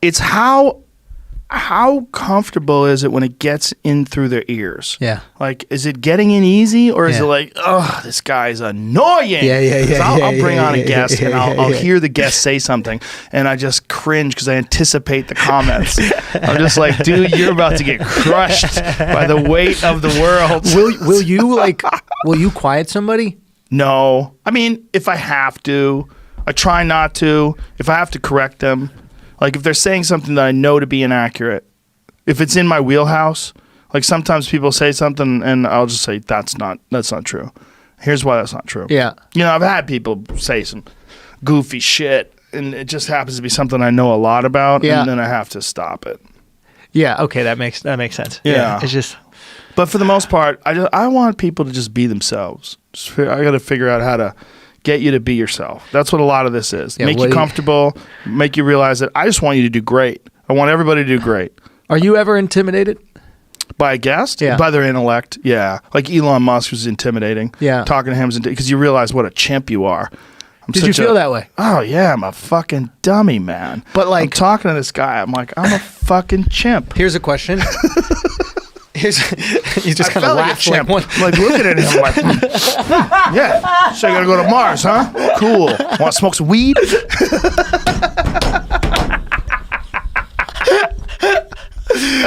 it's how comfortable is it when it gets in through their ears? Yeah. Like, is it getting in easy, or is it like, oh, this guy's annoying? Yeah. I'll bring on a guest and I'll hear the guest say something and I just cringe because I anticipate the comments. I'm just like, dude, you're about to get crushed by the weight of the world. Will you quiet somebody? No. I mean, if I have to, I try not to. If I have to correct them, like if they're saying something that I know to be inaccurate, if it's in my wheelhouse, like sometimes people say something and I'll just say, that's not true. Here's why that's not true. Yeah. You know, I've had people say some goofy shit and it just happens to be something I know a lot about, and then I have to stop it. Yeah, okay, that makes sense. Yeah. It's just, but for the most part, I want people to just be themselves. I got to figure out how to get you to be yourself. That's what a lot of this is. Make you comfortable, make you realize that I just want you to do great. I want everybody to do great. Are you ever intimidated? By a guest? Yeah. By their intellect? Yeah. Like Elon Musk was intimidating. Yeah. Talking to him because you realize what a chimp you are. Did you feel that way? Oh, yeah. I'm a fucking dummy, man. But like, I'm talking to this guy. I'm like, I'm a fucking chimp. Here's a question. You just kind of laugh like one. I'm like looking at him like, yeah, so you gotta go to Mars, huh? Cool. Want to smoke some weed?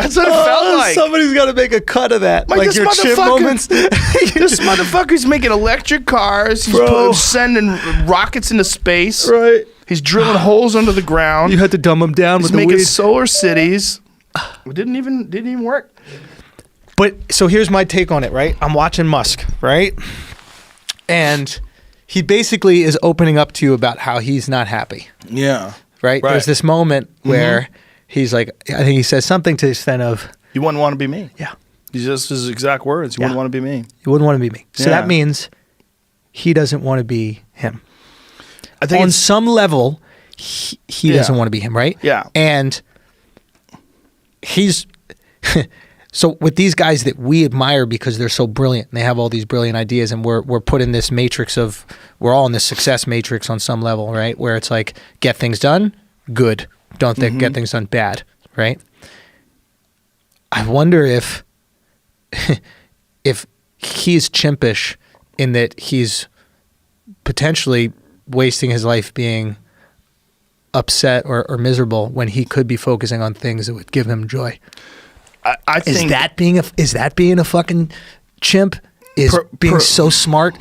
That's what it felt like. Somebody's got to make a cut of that. Like your chip moments. This motherfucker's making electric cars. He's sending rockets into space. Right. He's drilling holes under the ground. You had to dumb him down with the weed. He's making solar cities. It didn't even work. But so here's my take on it, right? I'm watching Musk, right? And he basically is opening up to you about how he's not happy. Yeah. Right? There's this moment where he's like, I think he says something to the extent of, you wouldn't want to be me. Yeah. These are just his exact words. You wouldn't want to be me. You wouldn't want to be me. So that means he doesn't want to be him. I think on some level, he doesn't want to be him, right? Yeah. And he's... So with these guys that we admire because they're so brilliant and they have all these brilliant ideas, and we're put in this matrix of, we're all in this success matrix on some level, right? Where it's like, get things done, good. Don't get things done, bad, right? I wonder if he's chimpish in that he's potentially wasting his life being upset or miserable when he could be focusing on things that would give him joy. I think is that being a fucking chimp? Is being so smart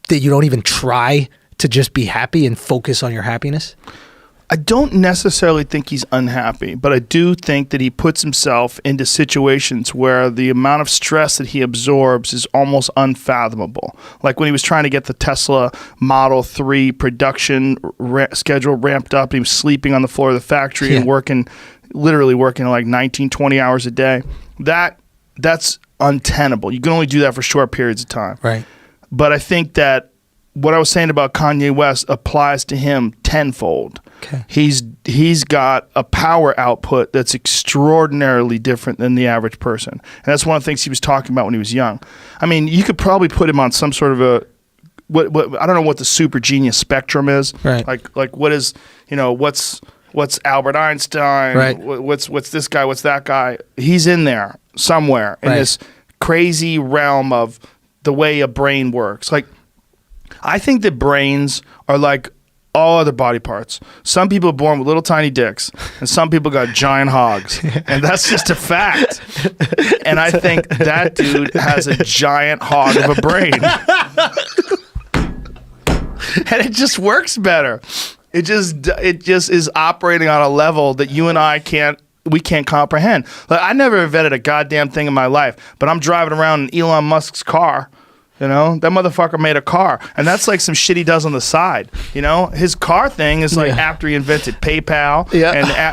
that you don't even try to just be happy and focus on your happiness? I don't necessarily think he's unhappy, but I do think that he puts himself into situations where the amount of stress that he absorbs is almost unfathomable. Like when he was trying to get the Tesla Model 3 production schedule ramped up, and he was sleeping on the floor of the factory and literally working like 19, 20 hours a day. That's untenable. You can only do that for short periods of time. Right. But I think that what I was saying about Kanye West applies to him tenfold. Okay. He's got a power output that's extraordinarily different than the average person. And that's one of the things he was talking about when he was young. I mean, you could probably put him on some sort of a what I don't know what the super genius spectrum is. Right. Like what is, what's Albert Einstein? Right. What's this guy? What's that guy? He's in there somewhere in this crazy realm of the way a brain works. Like, I think that brains are like all other body parts. Some people are born with little tiny dicks, and some people got giant hogs, and that's just a fact. And I think that dude has a giant hog of a brain, and it just works better. It just is operating on a level that you and I can't comprehend. Like, I never invented a goddamn thing in my life, but I'm driving around in Elon Musk's car. That motherfucker made a car, and that's like some shit he does on the side. His car thing is like after he invented PayPal,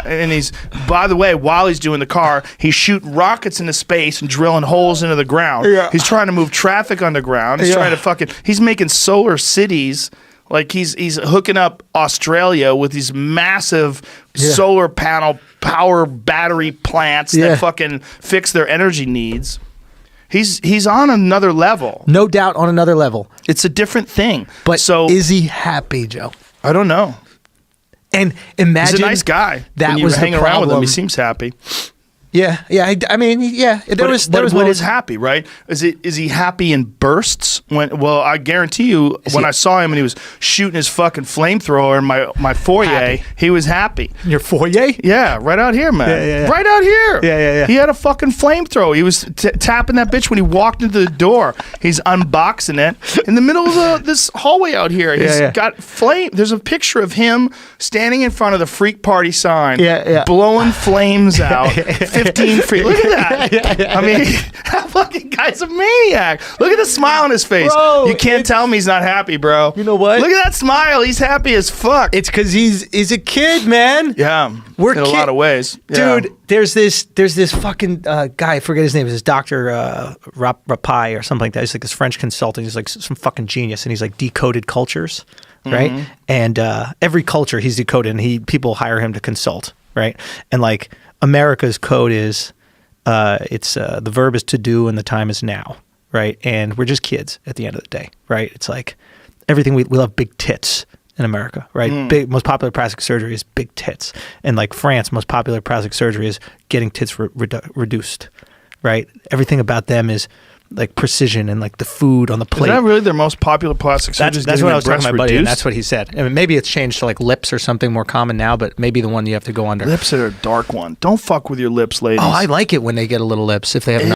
and he's, by the way, while he's doing the car, he's shooting rockets into space and drilling holes into the ground. He's trying to move traffic underground. He's trying to he's making solar cities. Like he's hooking up Australia with these massive solar panel power battery plants that fucking fix their energy needs. He's on another level. No doubt on another level. It's a different thing. But is he happy, Joe? I don't know. And imagine He's a nice guy. That when you was the hang around with him, problem. he seems happy. Yeah. I mean, yeah. There was What is moments- happy, right? Is he happy in bursts? Well, I guarantee you, when I saw him and he was shooting his fucking flamethrower in my foyer, Happy. he was happy. Your foyer? Yeah, right out here, man. Yeah. Right out here. Yeah. He had a fucking flamethrower. He was tapping that bitch when he walked into the door. He's unboxing it in the middle of this hallway out here. He's got flame. There's a picture of him standing in front of the freak party sign, blowing flames out. 15 free. Look at that. I mean, that fucking guy's a maniac. Look at the smile on his face. Bro, you can't tell me he's not happy, bro. You know what? Look at that smile. He's happy as fuck. It's because he's a kid, man. Yeah, We're in a lot of ways. Dude, Yeah. there's this fucking guy, I forget his name, it's Dr. Rapai or something like that. He's like this French consultant. He's like some fucking genius, and he's like decoded cultures, right? And every culture he's decoded, and people hire him to consult, right? And like America's code is, the verb is to do and the time is now, right? And we're just kids at the end of the day, right? It's like everything, we love big tits in America, right? Most popular plastic surgery is big tits. And like France, most popular plastic surgery is getting tits reduced, right? Everything about them is like precision and like the food on the plate. Is that really their most popular plastic surgery? That's what I was talking to my buddy, and reduced? that's what he said. I mean, maybe it's changed to like lips or something more common now, but maybe the one you have to go under. Lips are a dark one. Don't fuck with your lips, ladies. Oh, I like it when they get a little lips if they have.